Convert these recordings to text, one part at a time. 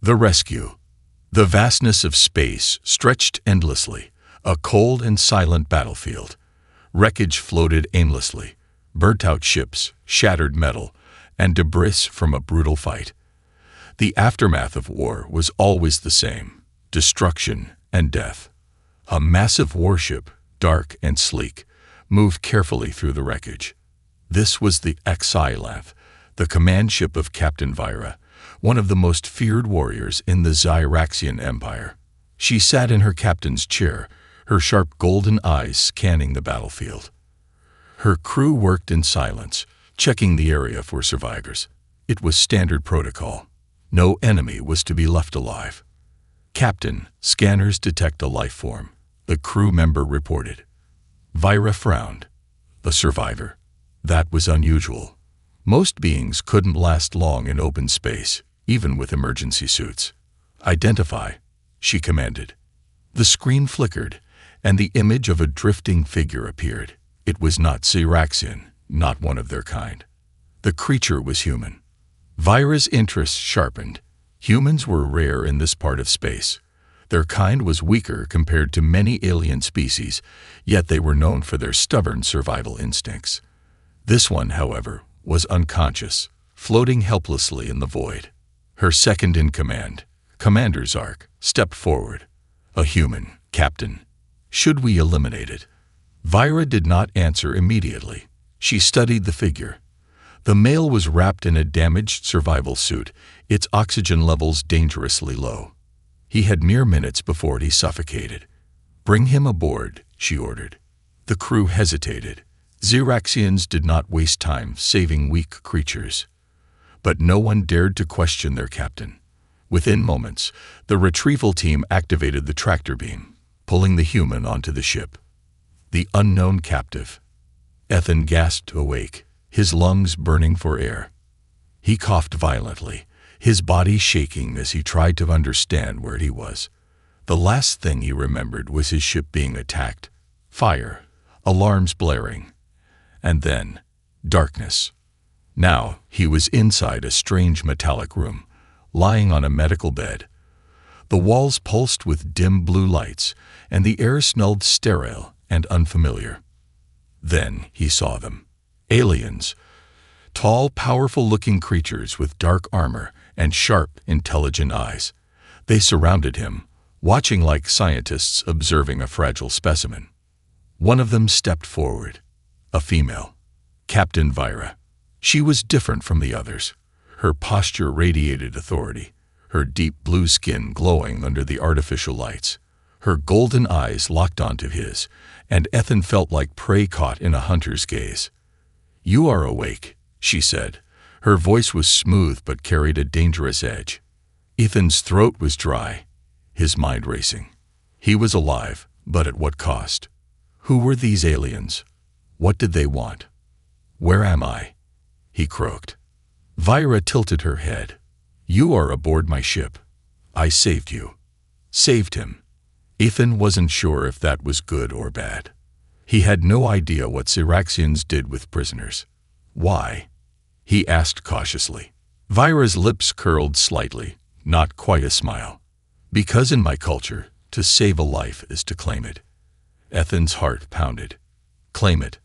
The rescue. The vastness of space stretched endlessly, a cold and silent battlefield. Wreckage floated aimlessly, burnt-out ships, shattered metal, and debris from a brutal fight. The aftermath of war was always the same: destruction and death. A massive warship, dark and sleek, moved carefully through the wreckage. This was the HFY, the command ship of Captain Vira, one of the most feared warriors in the Zyraxian Empire. She sat in her captain's chair, her sharp golden eyes scanning the battlefield. Her crew worked in silence, checking the area for survivors. It was standard protocol. No enemy was to be left alive. "Captain, scanners detect a life form," the crew member reported. Vira frowned. A survivor? That was unusual. Most beings couldn't last long in open space, even with emergency suits. "Identify," she commanded. The screen flickered, and the image of a drifting figure appeared. It was not Zyraxian, not one of their kind. The creature was human. Vira's interest sharpened. Humans were rare in this part of space. Their kind was weaker compared to many alien species, yet they were known for their stubborn survival instincts. This one, however, was unconscious, floating helplessly in the void. Her second-in-command, Commander Zark, stepped forward. "A human, Captain. Should we eliminate it?" Vira did not answer immediately. She studied the figure. The male was wrapped in a damaged survival suit, its oxygen levels dangerously low. He had mere minutes before he suffocated. "Bring him aboard," she ordered. The crew hesitated. Zyraxians did not waste time saving weak creatures. But no one dared to question their captain. Within moments, the retrieval team activated the tractor beam, pulling the human onto the ship. The unknown captive. Ethan gasped awake, his lungs burning for air. He coughed violently, his body shaking as he tried to understand where he was. The last thing he remembered was his ship being attacked. Fire, alarms blaring, and then darkness. Now he was inside a strange metallic room, lying on a medical bed. The walls pulsed with dim blue lights, and the air smelled sterile and unfamiliar. Then he saw them. Aliens. Tall, powerful-looking creatures with dark armor and sharp, intelligent eyes. They surrounded him, watching like scientists observing a fragile specimen. One of them stepped forward. A female. Captain Vira. She was different from the others. Her posture radiated authority, her deep blue skin glowing under the artificial lights. Her golden eyes locked onto his, and Ethan felt like prey caught in a hunter's gaze. "You are awake," she said. Her voice was smooth but carried a dangerous edge. Ethan's throat was dry, his mind racing. He was alive, but at what cost? Who were these aliens? What did they want? "Where am I?" he croaked. Vira tilted her head. "You are aboard my ship. I saved you." Saved him. Ethan wasn't sure if that was good or bad. He had no idea what Zyraxians did with prisoners. "Why?" he asked cautiously. Vira's lips curled slightly, not quite a smile. "Because in my culture, to save a life is to claim it." Ethan's heart pounded. Claim it.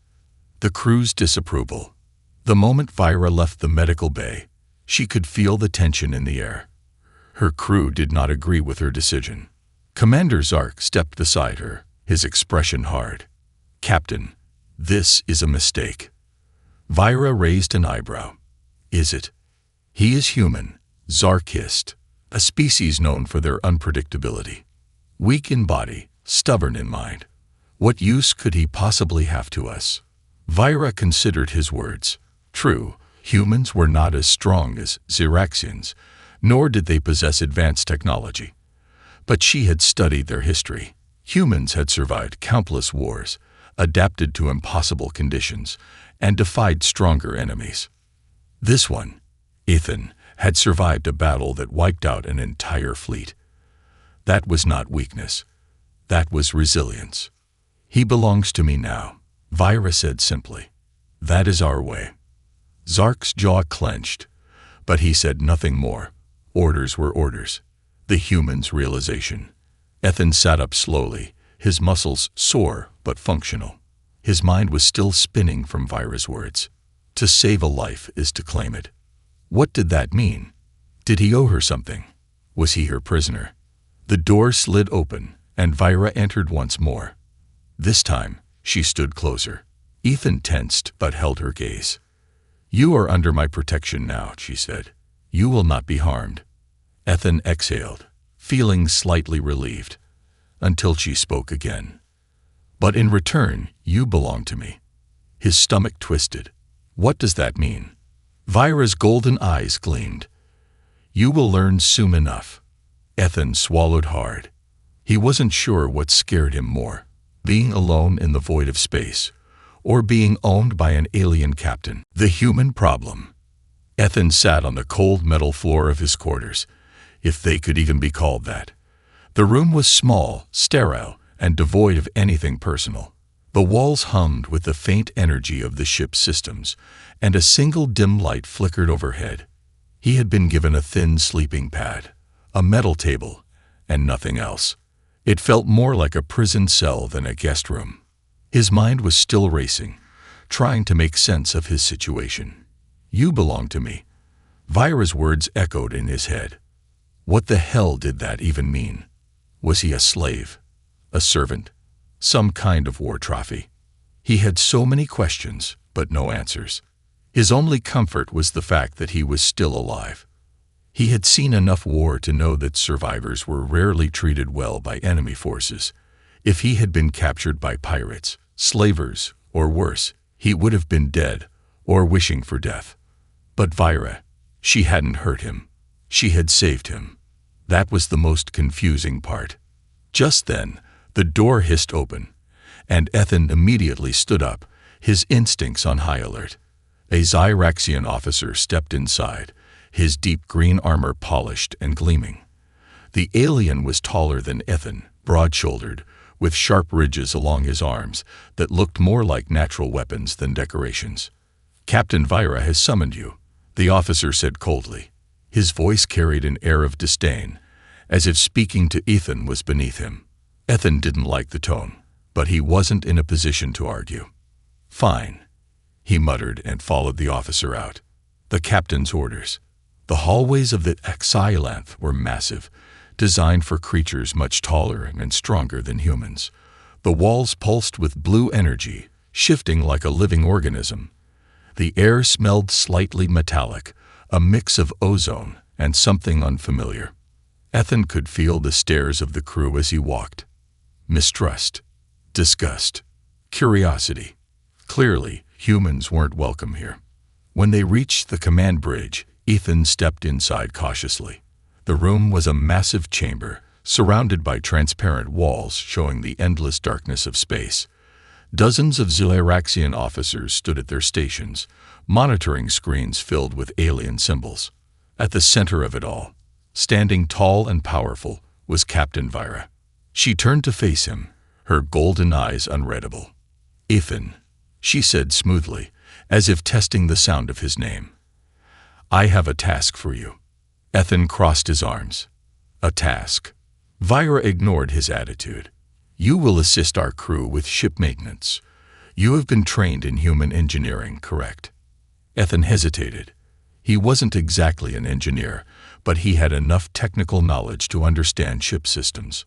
The crew's disapproval. The moment Vira left the medical bay, she could feel the tension in the air. Her crew did not agree with her decision. Commander Zark stepped beside her, his expression hard. "Captain, this is a mistake." Vira raised an eyebrow. "Is it?" "He is human," Zark hissed, "a species known for their unpredictability. Weak in body, stubborn in mind. What use could he possibly have to us?" Vira considered his words. True, humans were not as strong as Zyraxians, nor did they possess advanced technology. But she had studied their history. Humans had survived countless wars, adapted to impossible conditions, and defied stronger enemies. This one, Ethan, had survived a battle that wiped out an entire fleet. That was not weakness. That was resilience. "He belongs to me now," Vira said simply. "That is our way." Zark's jaw clenched, but he said nothing more. Orders were orders. The human's realization. Ethan sat up slowly, his muscles sore but functional. His mind was still spinning from Vira's words. To save a life is to claim it. What did that mean? Did he owe her something? Was he her prisoner? The door slid open, and Vira entered once more. This time, she stood closer. Ethan tensed but held her gaze. "You are under my protection now," she said. "You will not be harmed." Ethan exhaled, feeling slightly relieved, until she spoke again. "But in return, you belong to me." His stomach twisted. "What does that mean?" Vira's golden eyes gleamed. "You will learn soon enough." Ethan swallowed hard. He wasn't sure what scared him more, being alone in the void of space, or being owned by an alien captain. The human problem. Ethan sat on the cold metal floor of his quarters, if they could even be called that. The room was small, sterile, and devoid of anything personal. The walls hummed with the faint energy of the ship's systems, and a single dim light flickered overhead. He had been given a thin sleeping pad, a metal table, and nothing else. It felt more like a prison cell than a guest room. His mind was still racing, trying to make sense of his situation. "You belong to me." Vira's words echoed in his head. What the hell did that even mean? Was he a slave? A servant? Some kind of war trophy? He had so many questions, but no answers. His only comfort was the fact that he was still alive. He had seen enough war to know that survivors were rarely treated well by enemy forces. If he had been captured by pirates, slavers, or worse, he would have been dead or wishing for death. But Vira, she hadn't hurt him. She had saved him. That was the most confusing part. Just then, the door hissed open, and Ethan immediately stood up, his instincts on high alert. A Zyraxian officer stepped inside, his deep green armor polished and gleaming. The alien was taller than Ethan, broad-shouldered, with sharp ridges along his arms that looked more like natural weapons than decorations. "Captain Vira has summoned you," the officer said coldly. His voice carried an air of disdain, as if speaking to Ethan was beneath him. Ethan didn't like the tone, but he wasn't in a position to argue. "Fine," he muttered and followed the officer out. The captain's orders. The hallways of the Xylanth were massive, designed for creatures much taller and stronger than humans. The walls pulsed with blue energy, shifting like a living organism. The air smelled slightly metallic, a mix of ozone and something unfamiliar. Ethan could feel the stares of the crew as he walked. Mistrust, disgust, curiosity. Clearly, humans weren't welcome here. When they reached the command bridge, Ethan stepped inside cautiously. The room was a massive chamber, surrounded by transparent walls showing the endless darkness of space. Dozens of Zyraxian officers stood at their stations, monitoring screens filled with alien symbols. At the center of it all, standing tall and powerful, was Captain Vira. She turned to face him, her golden eyes unreadable. "Ethan," she said smoothly, as if testing the sound of his name. "I have a task for you." Ethan crossed his arms. "A task?" Vira ignored his attitude. "You will assist our crew with ship maintenance. You have been trained in human engineering, correct?" Ethan hesitated. He wasn't exactly an engineer, but he had enough technical knowledge to understand ship systems.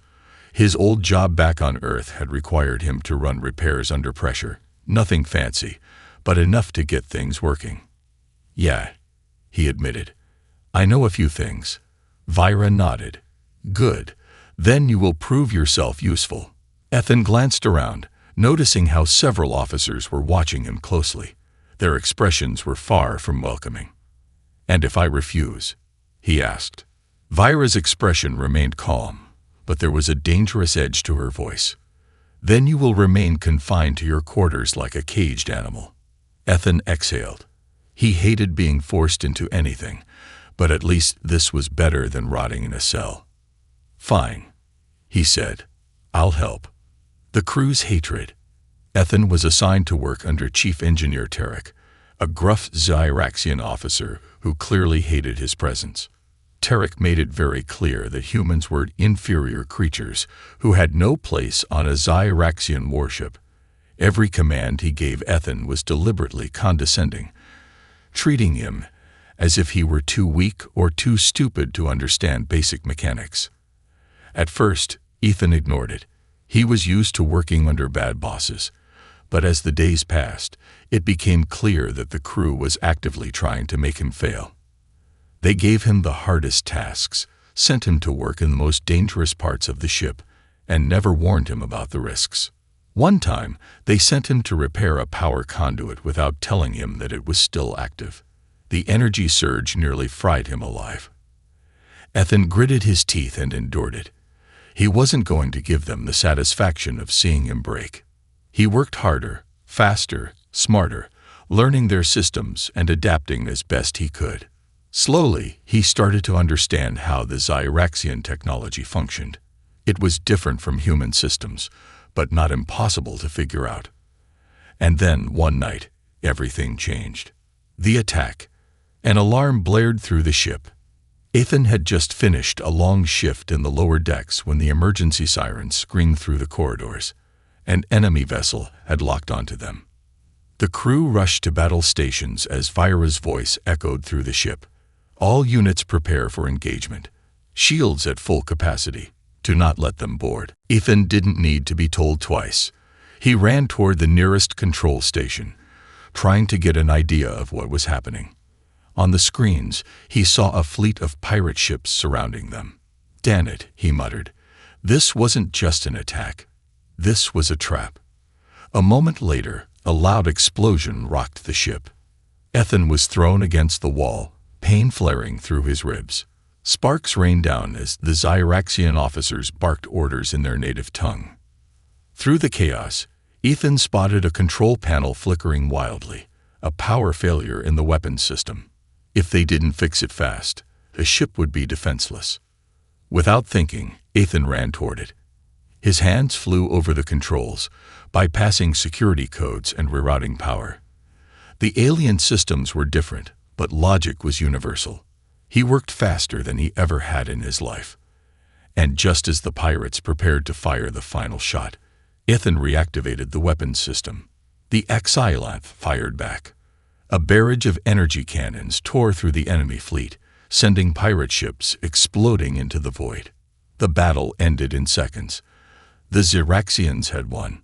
His old job back on Earth had required him to run repairs under pressure. Nothing fancy, but enough to get things working. "Yeah," he admitted. "I know a few things." Vira nodded. "Good. Then you will prove yourself useful." Ethan glanced around, noticing how several officers were watching him closely. Their expressions were far from welcoming. "And if I refuse?" he asked. Vira's expression remained calm, but there was a dangerous edge to her voice. "Then you will remain confined to your quarters like a caged animal." Ethan exhaled. He hated being forced into anything, but at least this was better than rotting in a cell. "Fine," he said. "I'll help." The crew's hatred. Ethan was assigned to work under Chief Engineer Tarek, a gruff Zyraxian officer who clearly hated his presence. Tarek made it very clear that humans were inferior creatures who had no place on a Zyraxian warship. Every command he gave Ethan was deliberately condescending, treating him as if he were too weak or too stupid to understand basic mechanics. At first, Ethan ignored it. He was used to working under bad bosses. But as the days passed, it became clear that the crew was actively trying to make him fail. They gave him the hardest tasks, sent him to work in the most dangerous parts of the ship, and never warned him about the risks. One time, they sent him to repair a power conduit without telling him that it was still active. The energy surge nearly fried him alive. Ethan gritted his teeth and endured it. He wasn't going to give them the satisfaction of seeing him break. He worked harder, faster, smarter, learning their systems and adapting as best he could. Slowly, he started to understand how the Zyraxian technology functioned. It was different from human systems, but not impossible to figure out. And then, one night, everything changed. The attack. An alarm blared through the ship. Ethan had just finished a long shift in the lower decks when the emergency sirens screamed through the corridors. An enemy vessel had locked onto them. The crew rushed to battle stations as Vira's voice echoed through the ship. All units prepare for engagement. Shields at full capacity. Do not let them board. Ethan didn't need to be told twice. He ran toward the nearest control station, trying to get an idea of what was happening. On the screens, he saw a fleet of pirate ships surrounding them. "Damn it," he muttered. This wasn't just an attack. This was a trap. A moment later, a loud explosion rocked the ship. Ethan was thrown against the wall, pain flaring through his ribs. Sparks rained down as the Zyraxian officers barked orders in their native tongue. Through the chaos, Ethan spotted a control panel flickering wildly, a power failure in the weapons system. If they didn't fix it fast, the ship would be defenseless. Without thinking, Ethan ran toward it. His hands flew over the controls, bypassing security codes and rerouting power. The alien systems were different, but logic was universal. He worked faster than he ever had in his life. And just as the pirates prepared to fire the final shot, Ethan reactivated the weapons system. The Xylanth fired back. A barrage of energy cannons tore through the enemy fleet, sending pirate ships exploding into the void. The battle ended in seconds. The Zyraxians had won.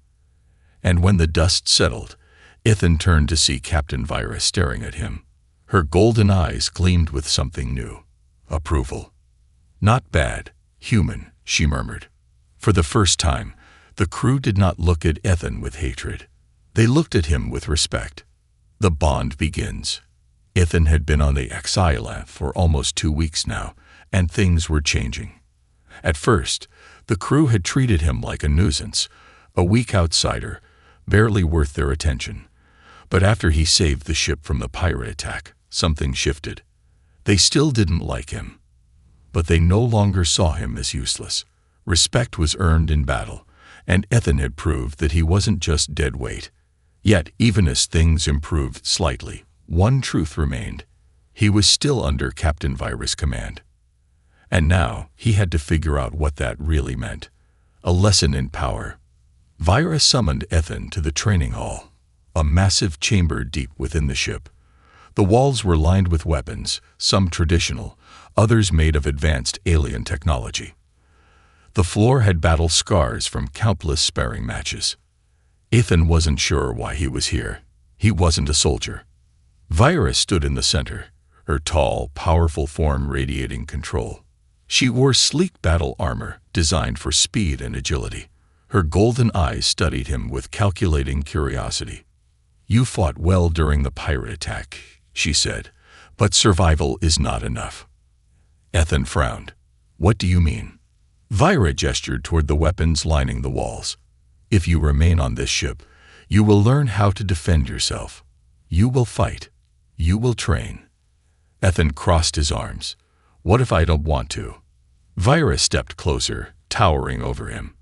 And when the dust settled, Ethan turned to see Captain Vira staring at him. Her golden eyes gleamed with something new. Approval. "Not bad. Human," she murmured. For the first time, the crew did not look at Ethan with hatred. They looked at him with respect. The bond begins. Ethan had been on the Xylanth for almost 2 weeks now, and things were changing. At first, the crew had treated him like a nuisance, a weak outsider, barely worth their attention. But after he saved the ship from the pirate attack, something shifted. They still didn't like him, but they no longer saw him as useless. Respect was earned in battle, and Ethan had proved that he wasn't just dead weight. Yet, even as things improved slightly, one truth remained. He was still under Captain Vira's command. And now, he had to figure out what that really meant. A lesson in power. Vira summoned Ethan to the training hall, a massive chamber deep within the ship. The walls were lined with weapons, some traditional, others made of advanced alien technology. The floor had battle scars from countless sparring matches. Ethan wasn't sure why he was here. He wasn't a soldier. Vira stood in the center, her tall, powerful form radiating control. She wore sleek battle armor designed for speed and agility. Her golden eyes studied him with calculating curiosity. "You fought well during the pirate attack," she said, "but survival is not enough." Ethan frowned. "What do you mean?" Vira gestured toward the weapons lining the walls. "If you remain on this ship, you will learn how to defend yourself. You will fight. You will train." Ethan crossed his arms. "What if I don't want to?" Vira stepped closer, towering over him.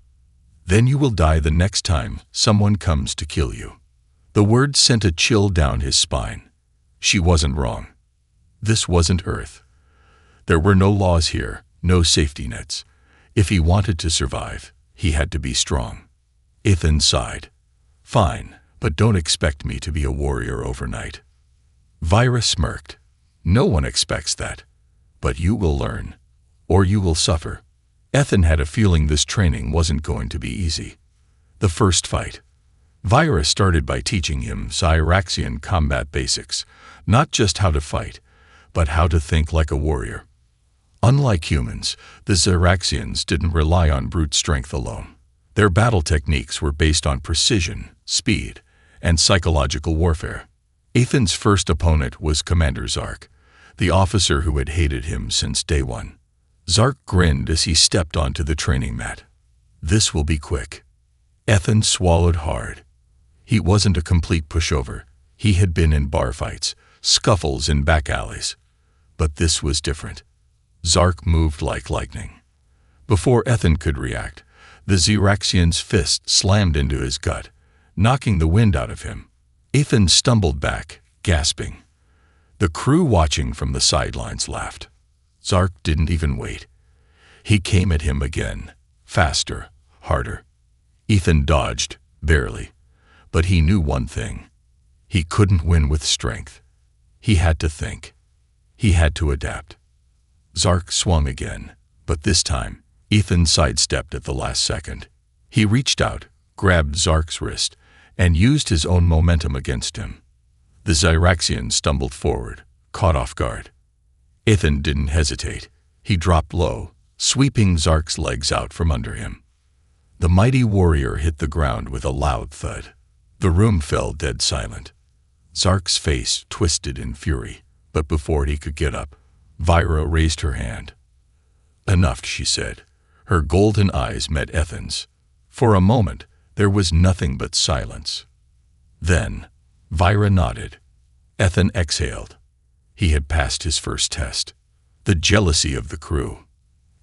"Then you will die the next time someone comes to kill you." The words sent a chill down his spine. She wasn't wrong. This wasn't Earth. There were no laws here, no safety nets. If he wanted to survive, he had to be strong. Ethan sighed. Fine, but don't expect me to be a warrior overnight. Vira smirked. No one expects that. But you will learn. Or you will suffer. Ethan had a feeling this training wasn't going to be easy. The first fight. Vira started by teaching him Zyraxian combat basics, not just how to fight, but how to think like a warrior. Unlike humans, the Zyraxians didn't rely on brute strength alone. Their battle techniques were based on precision, speed, and psychological warfare. Ethan's first opponent was Commander Zark, the officer who had hated him since day one. Zark grinned as he stepped onto the training mat. This will be quick. Ethan swallowed hard. He wasn't a complete pushover. He had been in bar fights, scuffles in back alleys. But this was different. Zark moved like lightning. Before Ethan could react, the Zyraxian's fist slammed into his gut, knocking the wind out of him. Ethan stumbled back, gasping. The crew watching from the sidelines laughed. Zark didn't even wait. He came at him again, faster, harder. Ethan dodged, barely. But he knew one thing. He couldn't win with strength. He had to think. He had to adapt. Zark swung again, but this time, Ethan sidestepped at the last second. He reached out, grabbed Zark's wrist, and used his own momentum against him. The Zyraxian stumbled forward, caught off guard. Ethan didn't hesitate. He dropped low, sweeping Zark's legs out from under him. The mighty warrior hit the ground with a loud thud. The room fell dead silent. Zark's face twisted in fury, but before he could get up, Vira raised her hand. Enough, she said. Her golden eyes met Ethan's. For a moment, there was nothing but silence. Then, Vira nodded. Ethan exhaled. He had passed his first test. The jealousy of the crew.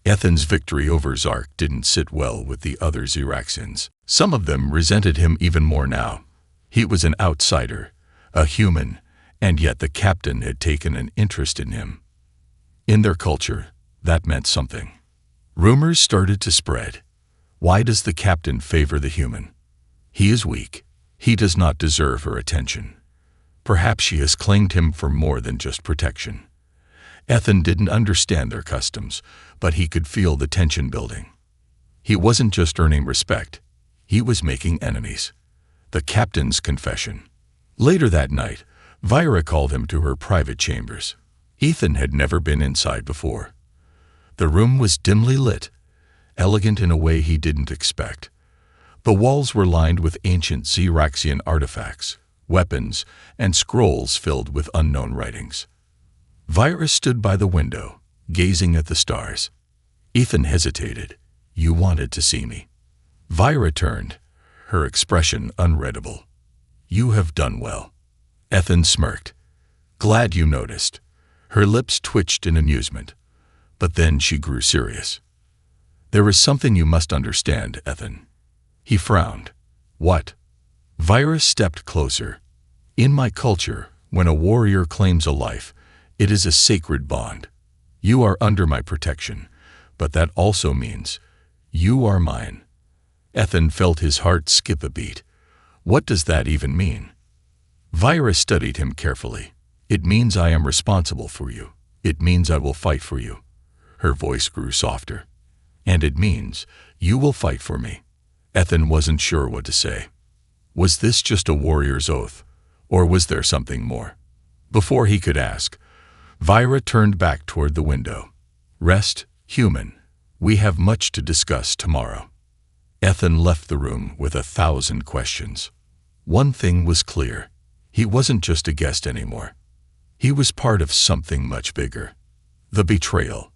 Ethan's victory over Zark didn't sit well with the other Zyraxians. Some of them resented him even more now. He was an outsider, a human, and yet the captain had taken an interest in him. In their culture, that meant something. Rumors started to spread. Why does the captain favor the human? He is weak. He does not deserve her attention. Perhaps she has claimed him for more than just protection. Ethan didn't understand their customs, but he could feel the tension building. He wasn't just earning respect. He was making enemies. The captain's confession. Later that night, Vira called him to her private chambers. Ethan had never been inside before. The room was dimly lit, elegant in a way he didn't expect. The walls were lined with ancient Zyraxian artifacts, weapons, and scrolls filled with unknown writings. Vira stood by the window, gazing at the stars. Ethan hesitated. You wanted to see me. Vira turned, her expression unreadable. You have done well. Ethan smirked. Glad you noticed. Her lips twitched in amusement. But then she grew serious. There is something you must understand, Ethan. He frowned. What? Vira stepped closer. In my culture, when a warrior claims a life, it is a sacred bond. You are under my protection, but that also means you are mine. Ethan felt his heart skip a beat. What does that even mean? Vira studied him carefully. It means I am responsible for you. It means I will fight for you. Her voice grew softer. And it means you will fight for me. Ethan wasn't sure what to say. Was this just a warrior's oath, or was there something more? Before he could ask, Vira turned back toward the window. Rest, human. We have much to discuss tomorrow. Ethan left the room with 1,000 questions. One thing was clear. He wasn't just a guest anymore. He was part of something much bigger. The betrayal.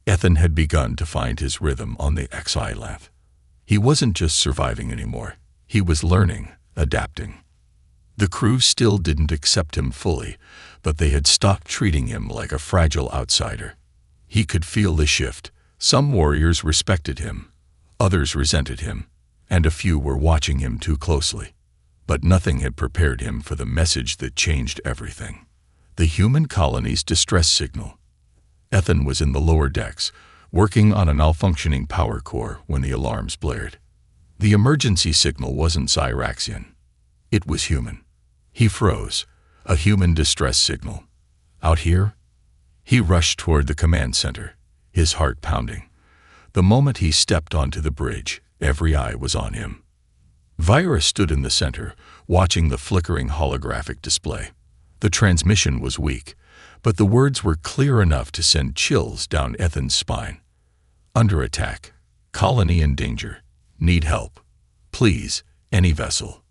Ethan had begun to find his rhythm on the HFY. He wasn't just surviving anymore. He was learning, adapting. The crew still didn't accept him fully, but they had stopped treating him like a fragile outsider. He could feel the shift. Some warriors respected him, others resented him, and a few were watching him too closely. But nothing had prepared him for the message that changed everything. The human colony's distress signal. Ethan was in the lower decks, working on a malfunctioning power core when the alarms blared. The emergency signal wasn't Cyraxian. It was human. He froze. A human distress signal. Out here? He rushed toward the command center, his heart pounding. The moment he stepped onto the bridge, every eye was on him. Vira stood in the center, watching the flickering holographic display. The transmission was weak, but the words were clear enough to send chills down Ethan's spine. Under attack. Colony in danger. Need help. Please, any vessel.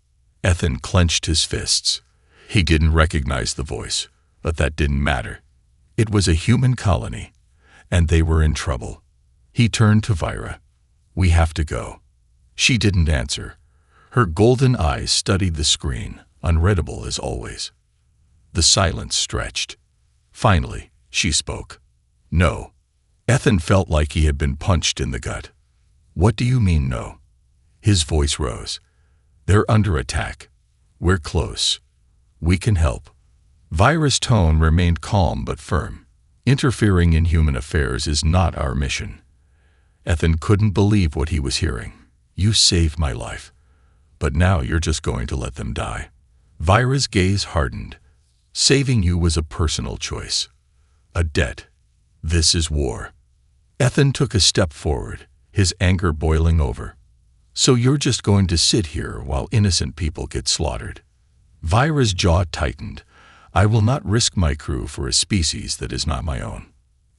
Ethan clenched his fists. He didn't recognize the voice, but that didn't matter. It was a human colony, and they were in trouble. He turned to Vira. We have to go. She didn't answer. Her golden eyes studied the screen, unreadable as always. The silence stretched. Finally, she spoke. No. Ethan felt like he had been punched in the gut. What do you mean, no? His voice rose. They're under attack. We're close. We can help. Vira's tone remained calm but firm. Interfering in human affairs is not our mission. Ethan couldn't believe what he was hearing. You saved my life. But now you're just going to let them die. Vira's gaze hardened. Saving you was a personal choice. A debt. This is war. Ethan took a step forward, his anger boiling over. So you're just going to sit here while innocent people get slaughtered? Vira's jaw tightened. I will not risk my crew for a species that is not my own.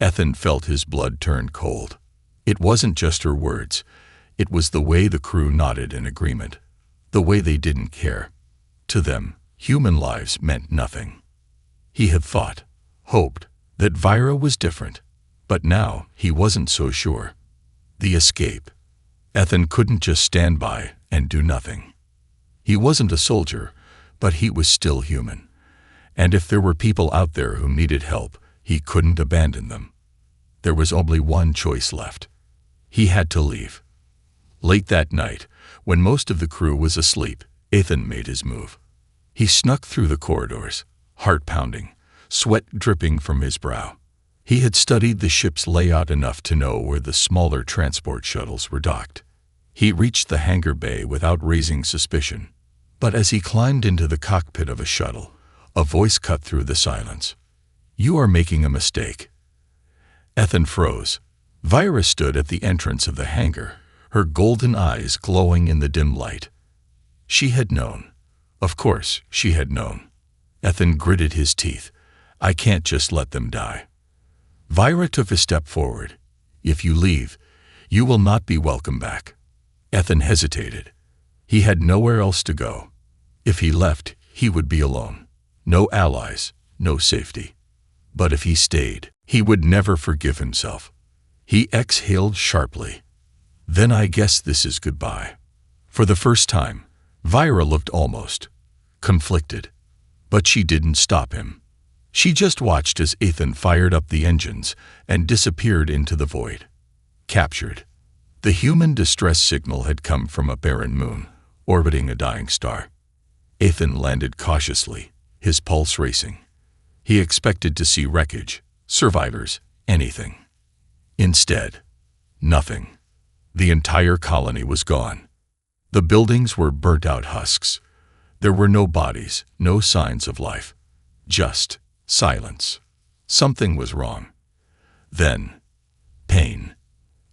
Ethan felt his blood turn cold. It wasn't just her words. It was the way the crew nodded in agreement. The way they didn't care. To them, human lives meant nothing. He had thought, hoped, that Vira was different. But now he wasn't so sure. The escape. Ethan couldn't just stand by and do nothing. He wasn't a soldier, but he was still human. And if there were people out there who needed help, he couldn't abandon them. There was only one choice left. He had to leave. Late that night, when most of the crew was asleep, Ethan made his move. He snuck through the corridors, heart pounding, sweat dripping from his brow. He had studied the ship's layout enough to know where the smaller transport shuttles were docked. He reached the hangar bay without raising suspicion. But as he climbed into the cockpit of a shuttle, a voice cut through the silence. You are making a mistake. Ethan froze. Vira stood at the entrance of the hangar, her golden eyes glowing in the dim light. She had known. Of course, she had known. Ethan gritted his teeth. I can't just let them die. Vira took a step forward. If you leave, you will not be welcome back. Ethan hesitated. He had nowhere else to go. If he left, he would be alone. No allies, no safety. But if he stayed, he would never forgive himself. He exhaled sharply. Then I guess this is goodbye. For the first time, Vira looked almost conflicted. But she didn't stop him. She just watched as Ethan fired up the engines and disappeared into the void. Captured. The human distress signal had come from a barren moon, orbiting a dying star. Ethan landed cautiously, his pulse racing. He expected to see wreckage, survivors, anything. Instead, nothing. The entire colony was gone. The buildings were burnt-out husks. There were no bodies, no signs of life. Just silence. Something was wrong. Then, pain.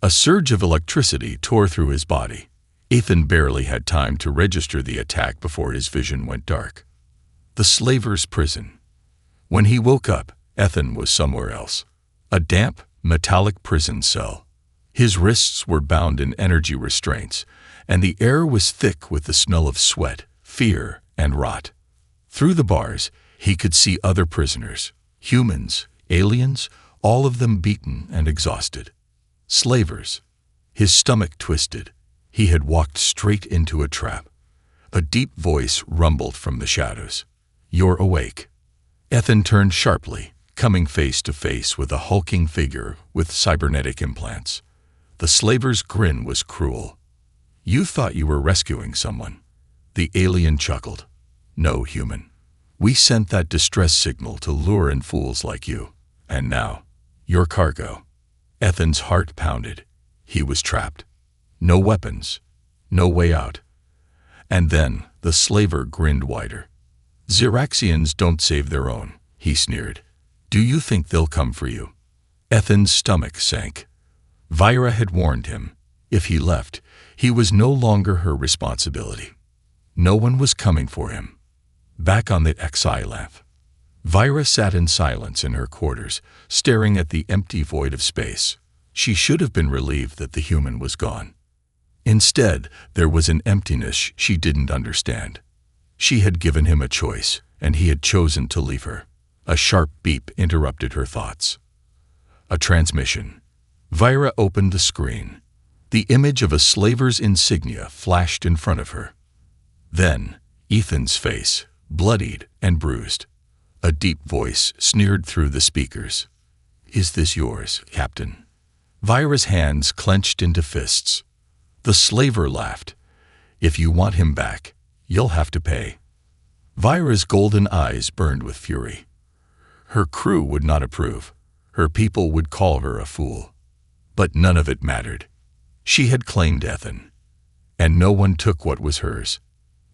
A surge of electricity tore through his body. Ethan barely had time to register the attack before his vision went dark. The slaver's prison. When he woke up, Ethan was somewhere else. A damp, metallic prison cell. His wrists were bound in energy restraints, and the air was thick with the smell of sweat, fear, and rot. Through the bars, he could see other prisoners, humans, aliens, all of them beaten and exhausted. Slavers. His stomach twisted. He had walked straight into a trap. A deep voice rumbled from the shadows. You're awake. Ethan turned sharply, coming face to face with a hulking figure with cybernetic implants. The slaver's grin was cruel. You thought you were rescuing someone. The alien chuckled. No, human. We sent that distress signal to lure in fools like you. And now, Your cargo. Ethan's heart pounded. He was trapped. No weapons. No way out. And then the slaver grinned wider. Xeraxians don't save their own, he sneered. Do you think they'll come for you? Ethan's stomach sank. Vyra had warned him. If he left, he was no longer her responsibility. No one was coming for him. Back on the Xylath, Vyra sat in silence in her quarters, staring at the empty void of space. She should have been relieved that the human was gone. Instead, there was an emptiness she didn't understand. She had given him a choice, and he had chosen to leave her. A sharp beep interrupted her thoughts. A transmission. Vyra opened the screen. The image of a slaver's insignia flashed in front of her. Then, Ethan's face, bloodied and bruised. A deep voice sneered through the speakers. Is this yours, Captain? Vyra's hands clenched into fists. The slaver laughed. If you want him back, you'll have to pay. Vyra's golden eyes burned with fury. Her crew would not approve. Her people would call her a fool. But none of it mattered. She had claimed Ethan, and no one took what was hers.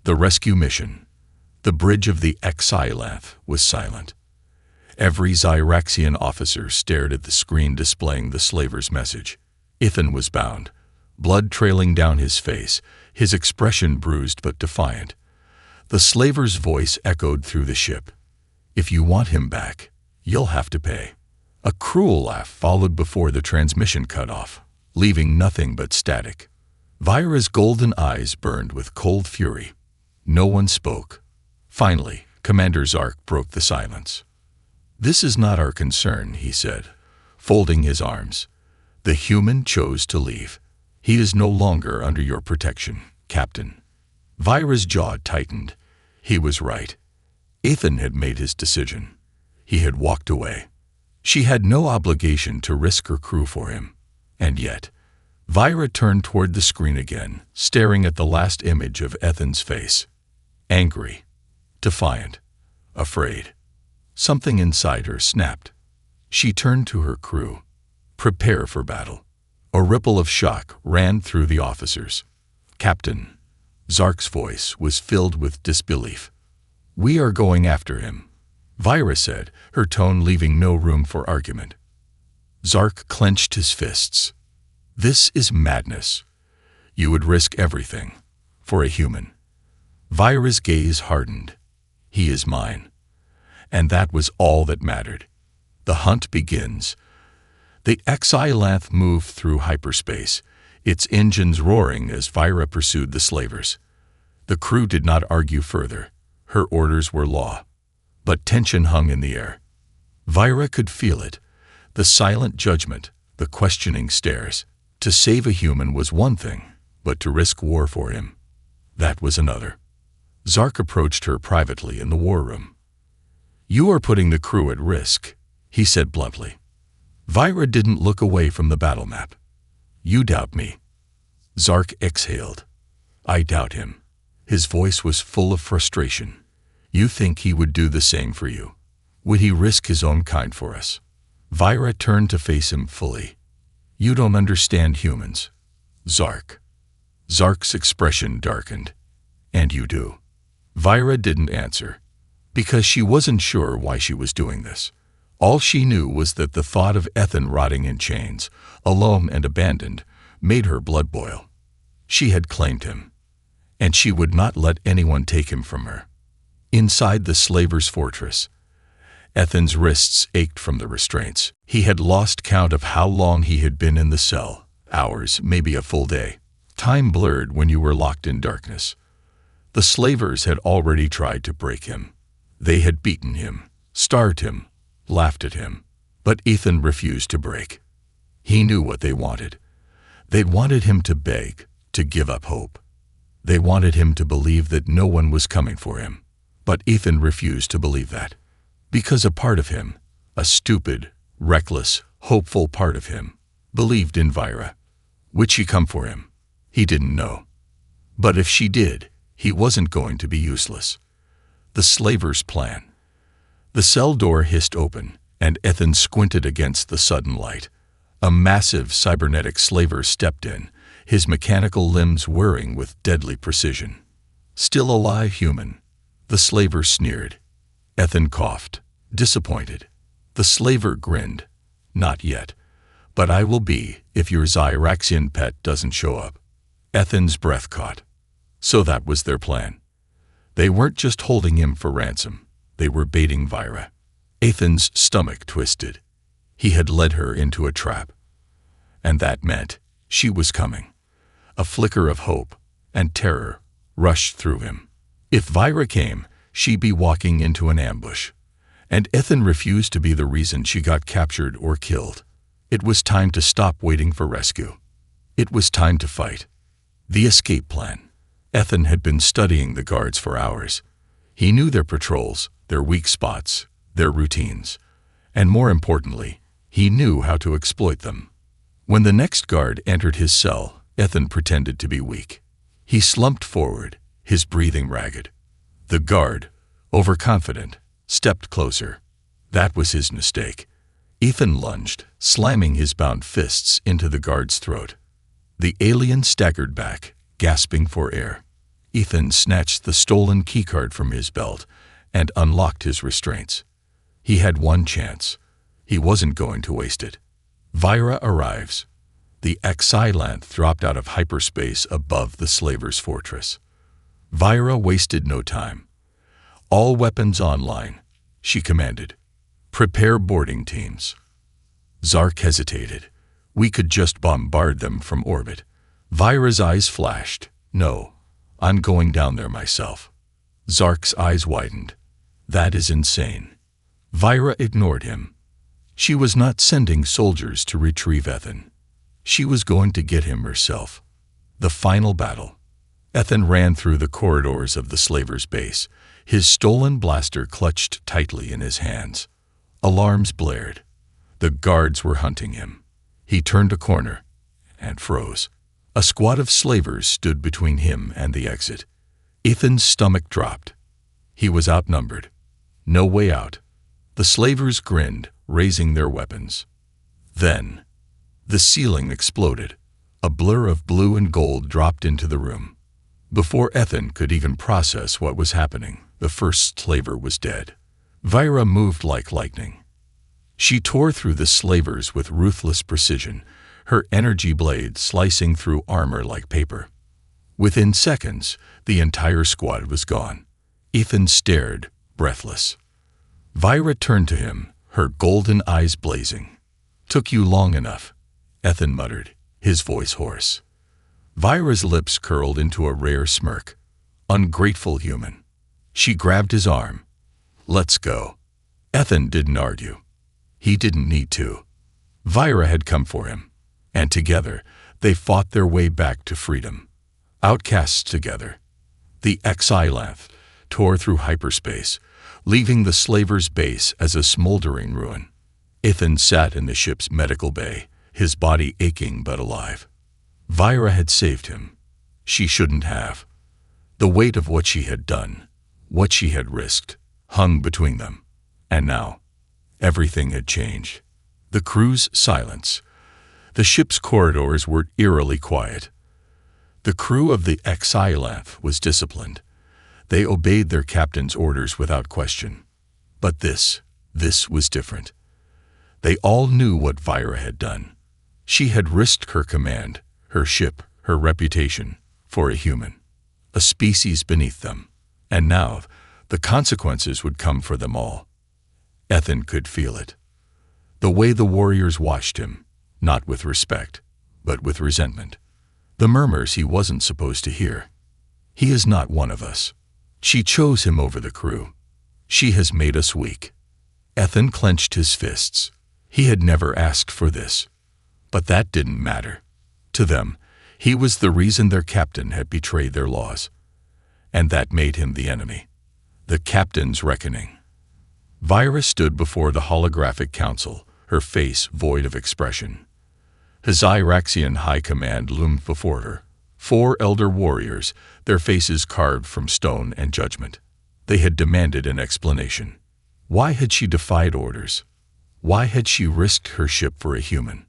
The rescue mission, the bridge of the Xylath, was silent. Every Xyraxian officer stared at the screen displaying the slaver's message. Ethan was bound, blood trailing down his face, his expression bruised but defiant. The slaver's voice echoed through the ship. If you want him back, you'll have to pay. A cruel laugh followed before the transmission cut off, leaving nothing but static. Vyra's golden eyes burned with cold fury. No one spoke. Finally, Commander Zark broke the silence. This is not our concern, he said, folding his arms. The human chose to leave. He is no longer under your protection, Captain. Vyra's jaw tightened. He was right. Ethan had made his decision. He had walked away. She had no obligation to risk her crew for him. And yet, Vyra turned toward the screen again, staring at the last image of Ethan's face. Angry, defiant, afraid. Something inside her snapped. She turned to her crew. Prepare for battle. A ripple of shock ran through the officers. Captain, Zark's voice was filled with disbelief. We are going after him, Vyra said, her tone leaving no room for argument. Zark clenched his fists. This is madness. You would risk everything for a human. Vyra's gaze hardened. He is mine. And that was all that mattered. The hunt begins. The Xylath moved through hyperspace, its engines roaring as Vyra pursued the slavers. The crew did not argue further. Her orders were law. But tension hung in the air. Vyra could feel it. The silent judgment, the questioning stares. To save a human was one thing, but to risk war for him, that was another. Zark approached her privately in the war room. You are putting the crew at risk, he said bluntly. Vyra didn't look away from the battle map. You doubt me. Zark exhaled. I doubt him. His voice was full of frustration. You think he would do the same for you? Would he risk his own kind for us? Vyra turned to face him fully. You don't understand humans, Zark. Zark's expression darkened. And you do. Vyra didn't answer, because she wasn't sure why she was doing this. All she knew was that the thought of Ethan rotting in chains, alone and abandoned, made her blood boil. She had claimed him, and she would not let anyone take him from her. Inside the slaver's fortress, Ethan's wrists ached from the restraints. He had lost count of how long he had been in the cell. Hours, maybe a full day. Time blurred when you were locked in darkness. The slavers had already tried to break him. They had beaten him, starved him, laughed at him. But Ethan refused to break. He knew what they wanted. They wanted him to beg, to give up hope. They wanted him to believe that no one was coming for him. But Ethan refused to believe that. Because a part of him, a stupid, reckless, hopeful part of him, believed in Vyra. Would she come for him? He didn't know. But if she did, he wasn't going to be useless. The slaver's plan. The cell door hissed open, and Ethan squinted against the sudden light. A massive cybernetic slaver stepped in, his mechanical limbs whirring with deadly precision. "Still alive, human?" The slaver sneered. Ethan coughed, disappointed. The slaver grinned. "Not yet. But I will be if your Zyraxian pet doesn't show up." Ethan's breath caught. So that was their plan. They weren't just holding him for ransom. They were baiting Vyra. Ethan's stomach twisted. He had led her into a trap. And that meant she was coming. A flicker of hope and terror rushed through him. If Vyra came, she'd be walking into an ambush. And Ethan refused to be the reason she got captured or killed. It was time to stop waiting for rescue. It was time to fight. The escape plan. Ethan had been studying the guards for hours. He knew their patrols, their weak spots, their routines. And more importantly, he knew how to exploit them. When the next guard entered his cell, Ethan pretended to be weak. He slumped forward, his breathing ragged. The guard, overconfident, stepped closer. That was his mistake. Ethan lunged, slamming his bound fists into the guard's throat. The alien staggered back, gasping for air. Ethan snatched the stolen keycard from his belt and unlocked his restraints. He had one chance. He wasn't going to waste it. Vyra arrives. The Xylanth dropped out of hyperspace above the slaver's fortress. Vyra wasted no time. "All weapons online," she commanded. "Prepare boarding teams." Zark hesitated. "We could just bombard them from orbit." Vyra's eyes flashed. "No, I'm going down there myself." Zark's eyes widened. "That is insane." Vyra ignored him. She was not sending soldiers to retrieve Ethan. She was going to get him herself. The final battle. Ethan ran through the corridors of the slaver's base, his stolen blaster clutched tightly in his hands. Alarms blared. The guards were hunting him. He turned a corner and froze. A squad of slavers stood between him and the exit. Ethan's stomach dropped. He was outnumbered. No way out. The slavers grinned, raising their weapons. Then, the ceiling exploded. A blur of blue and gold dropped into the room. Before Ethan could even process what was happening, the first slaver was dead. Vyra moved like lightning. She tore through the slavers with ruthless precision, her energy blade slicing through armor like paper. Within seconds, the entire squad was gone. Ethan stared, breathless. Vyra turned to him, her golden eyes blazing. "Took you long enough," Ethan muttered, his voice hoarse. Vyra's lips curled into a rare smirk. "Ungrateful human." She grabbed his arm. "Let's go." Ethan didn't argue. He didn't need to. Vyra had come for him, and together they fought their way back to freedom. Outcasts together. The Xylanth tore through hyperspace, leaving the slaver's base as a smoldering ruin. Ethan sat in the ship's medical bay, his body aching but alive. Vyra had saved him. She shouldn't have. The weight of what she had done, what she had risked, hung between them. And now, everything had changed. The crew's silence. The ship's corridors were eerily quiet. The crew of the Xylanth was disciplined. They obeyed their captain's orders without question. But this was different. They all knew what Vyra had done. She had risked her command, her ship, her reputation, for a human, a species beneath them. And now, the consequences would come for them all. Ethan could feel it. The way the warriors watched him, not with respect, but with resentment. The murmurs he wasn't supposed to hear. "He is not one of us. She chose him over the crew. She has made us weak." Ethan clenched his fists. He had never asked for this. But that didn't matter. To them, he was the reason their captain had betrayed their laws. And that made him the enemy. The captain's reckoning. Vyra stood before the holographic council, her face void of expression. His Zyraxian high command loomed before her. 4 elder warriors, their faces carved from stone and judgment. They had demanded an explanation. Why had she defied orders? Why had she risked her ship for a human?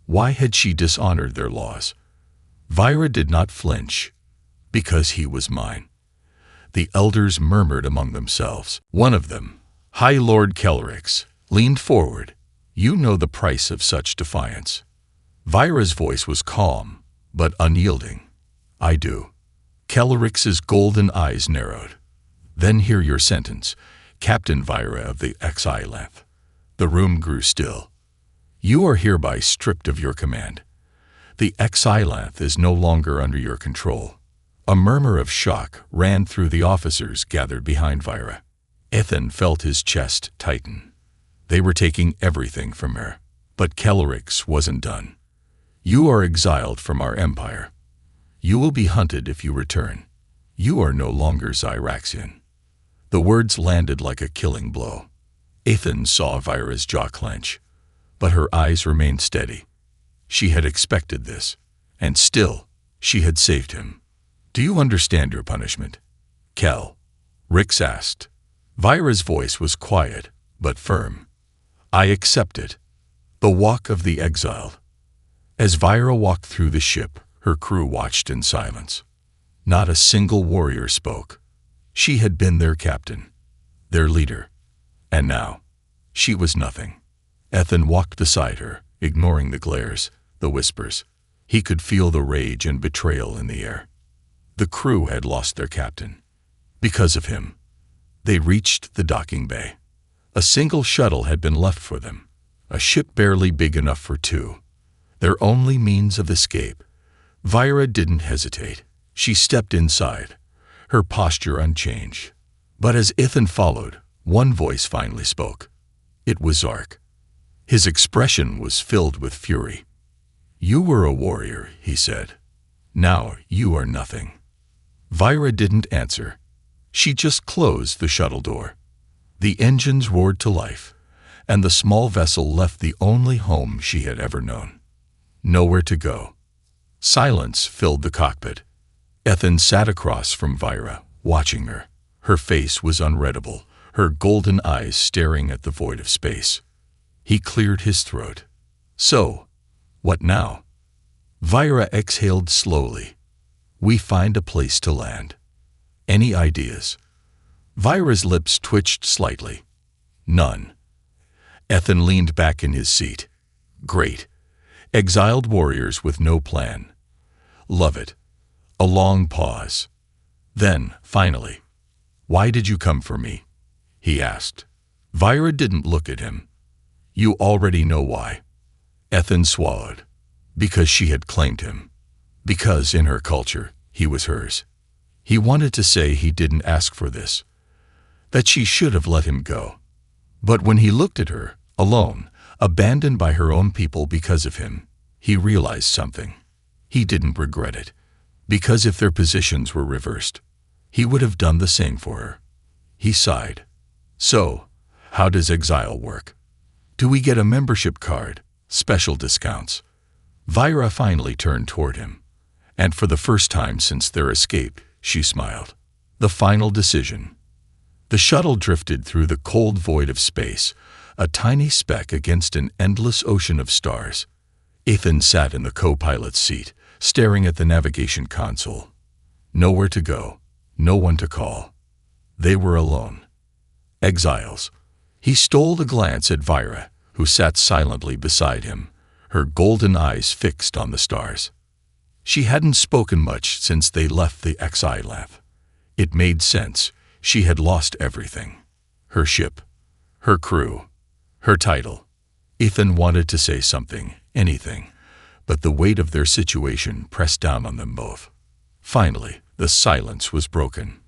Why had she dishonored their laws? Vyra did not flinch, because he was mine. The elders murmured among themselves. One of them, High Lord Kellerix, leaned forward. You know the price of such defiance. Vyra's voice was calm, but unyielding. I do. Kellerix's golden eyes narrowed. Then hear your sentence, Captain Vyra of the HFY. The room grew still. You are hereby stripped of your command. The HFY is no longer under your control. A murmur of shock ran through the officers gathered behind Vyra. Ethan felt his chest tighten. They were taking everything from her. But Kellerix wasn't done. You are exiled from our empire. You will be hunted if you return. You are no longer Zyraxian. The words landed like a killing blow. Ethan saw Vyra's jaw clench, but her eyes remained steady. She had expected this, and still, she had saved him. Do you understand your punishment? Kel, Rix asked. Vyra's voice was quiet, but firm. I accept it. The walk of the exiled. As Vyra walked through the ship, her crew watched in silence. Not a single warrior spoke. She had been their captain, their leader, and now, she was nothing. Ethan walked beside her, ignoring the glares, the whispers. He could feel the rage and betrayal in the air. The crew had lost their captain. Because of him, they reached the docking bay. A single shuttle had been left for them, a ship barely big enough for two. Their only means of escape. Vyra didn't hesitate. She stepped inside, her posture unchanged. But as Ethan followed, one voice finally spoke. It was Zark. His expression was filled with fury. You were a warrior, he said. Now you are nothing. Vyra didn't answer. She just closed the shuttle door. The engines roared to life, and the small vessel left the only home she had ever known. Nowhere to go. Silence filled the cockpit. Ethan sat across from Vyra, watching her. Her face was unreadable, her golden eyes staring at the void of space. He cleared his throat. So, what now? Vyra exhaled slowly. We find a place to land. Any ideas? Vyra's lips twitched slightly. None. Ethan leaned back in his seat. Great. Exiled warriors with no plan. Love it. A long pause. Then, finally, why did you come for me? He asked. Vyra didn't look at him. You already know why. Ethan swallowed. Because she had claimed him. Because, in her culture, he was hers. He wanted to say he didn't ask for this, that she should have let him go. But when he looked at her, alone, abandoned by her own people because of him, he realized something. He didn't regret it, because if their positions were reversed, he would have done the same for her. He sighed. So, how does exile work? Do we get a membership card, special discounts? Vyra finally turned toward him, and for the first time since their escape, she smiled. The final decision. The shuttle drifted through the cold void of space, a tiny speck against an endless ocean of stars. Ethan sat in the co-pilot's seat, staring at the navigation console. Nowhere to go, no one to call. They were alone. Exiles. He stole a glance at Vyra, who sat silently beside him, her golden eyes fixed on the stars. She hadn't spoken much since they left the HFY. It made sense. She had lost everything. Her ship, her crew, her title. Ethan wanted to say something, anything, but the weight of their situation pressed down on them both. Finally, the silence was broken.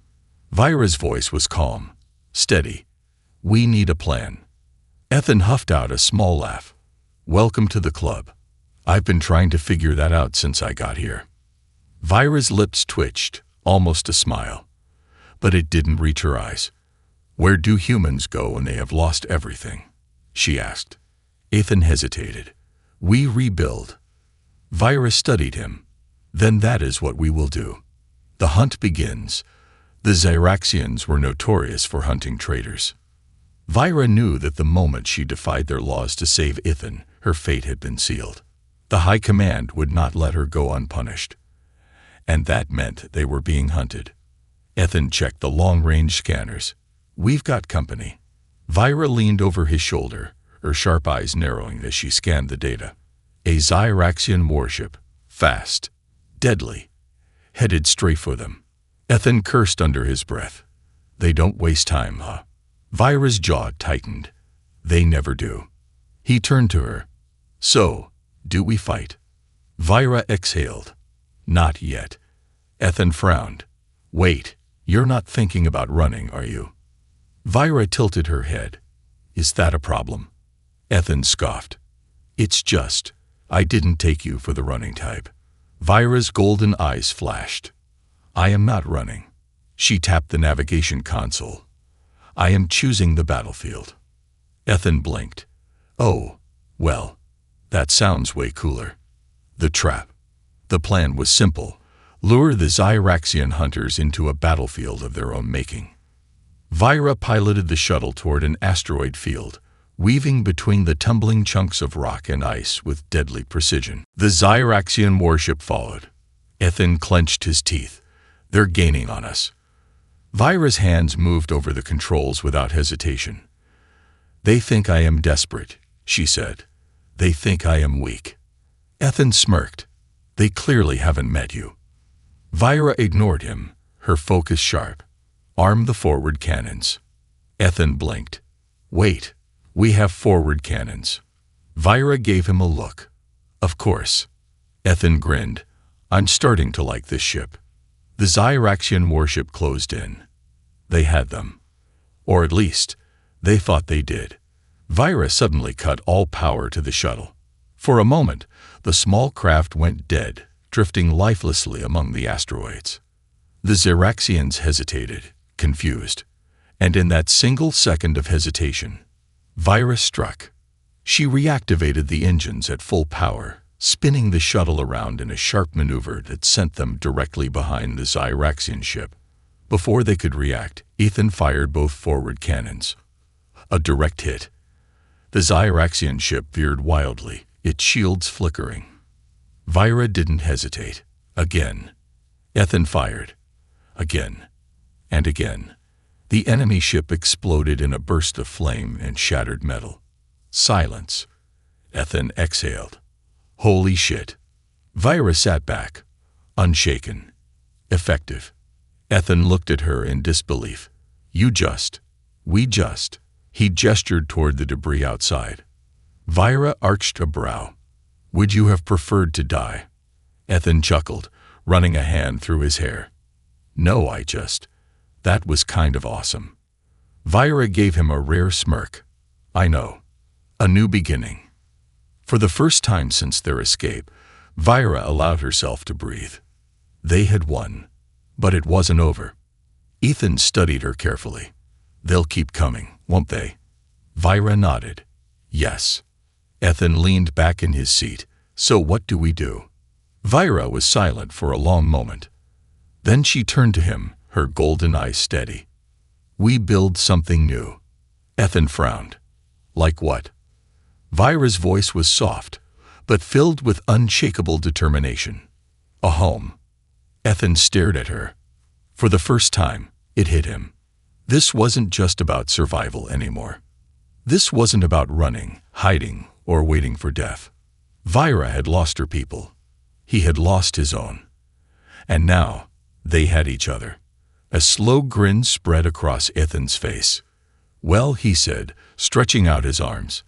Vyra's voice was calm, steady. We need a plan. Ethan huffed out a small laugh. Welcome to the club. I've been trying to figure that out since I got here. Vyra's lips twitched, almost a smile. But it didn't reach her eyes. Where do humans go when they have lost everything? She asked. Ethan hesitated. We rebuild. Vyra studied him. Then that is what we will do. The hunt begins. The Zyraxians were notorious for hunting traitors. Vira knew that the moment she defied their laws to save Ethan, her fate had been sealed. The High Command would not let her go unpunished. And that meant they were being hunted. Ethan checked the long-range scanners. "We've got company." Vira leaned over his shoulder, her sharp eyes narrowing as she scanned the data. A Zyraxian warship, fast, deadly, headed straight for them. Ethan cursed under his breath. "They don't waste time, huh?" Vira's jaw tightened. "They never do." He turned to her. "So, do we fight?" Vira exhaled. "Not yet." Ethan frowned. "Wait, you're not thinking about running, are you?" Vira tilted her head. "Is that a problem?" Ethan scoffed. "It's just, I didn't take you for the running type." Vira's golden eyes flashed. "I am not running." She tapped the navigation console. "I am choosing the battlefield." Ethan blinked. "Oh, well, that sounds way cooler." The trap. The plan was simple: lure the Zyraxian hunters into a battlefield of their own making. Vira piloted the shuttle toward an asteroid field, weaving between the tumbling chunks of rock and ice with deadly precision. The Zyraxian warship followed. Ethan clenched his teeth. "They're gaining on us." Vira's hands moved over the controls without hesitation. "They think I am desperate," she said. "They think I am weak." Ethan smirked. "They clearly haven't met you." Vira ignored him, her focus sharp. "Arm the forward cannons." Ethan blinked. "Wait, we have forward cannons." Vira gave him a look. "Of course." Ethan grinned. "I'm starting to like this ship." The Zyraxian warship closed in. They had them. Or at least, they thought they did. Vira suddenly cut all power to the shuttle. For a moment, the small craft went dead, drifting lifelessly among the asteroids. The Zyraxians hesitated, confused. And in that single second of hesitation, Vira struck. She reactivated the engines at full power, spinning the shuttle around in a sharp maneuver that sent them directly behind the Zyraxian ship. Before they could react, Ethan fired both forward cannons. A direct hit. The Zyraxian ship veered wildly, its shields flickering. Vira didn't hesitate. Again. Ethan fired. Again. And again. The enemy ship exploded in a burst of flame and shattered metal. Silence. Ethan exhaled. "Holy shit." Vira sat back, unshaken. "Effective." Ethan looked at her in disbelief. We just. He gestured toward the debris outside. Vira arched a brow. "Would you have preferred to die?" Ethan chuckled, running a hand through his hair. "No, that was kind of awesome." Vira gave him a rare smirk. "I know. A new beginning." For the first time since their escape, Vira allowed herself to breathe. They had won. But it wasn't over. Ethan studied her carefully. "They'll keep coming, won't they?" Vira nodded. "Yes." Ethan leaned back in his seat. "So what do we do?" Vira was silent for a long moment. Then she turned to him, her golden eyes steady. "We build something new." Ethan frowned. "Like what?" Vira's voice was soft, but filled with unshakable determination. "A home." Ethan stared at her. For the first time, it hit him. This wasn't just about survival anymore. This wasn't about running, hiding, or waiting for death. Vira had lost her people. He had lost his own. And now, they had each other. A slow grin spread across Ethan's face. "Well," he said, stretching out his arms,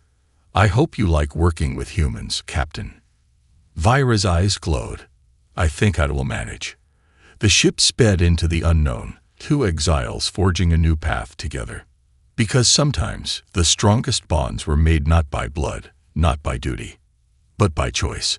"I hope you like working with humans, Captain." Vira's eyes glowed. "I think I will manage." The ship sped into the unknown, two exiles forging a new path together. Because sometimes the strongest bonds were made not by blood, not by duty, but by choice.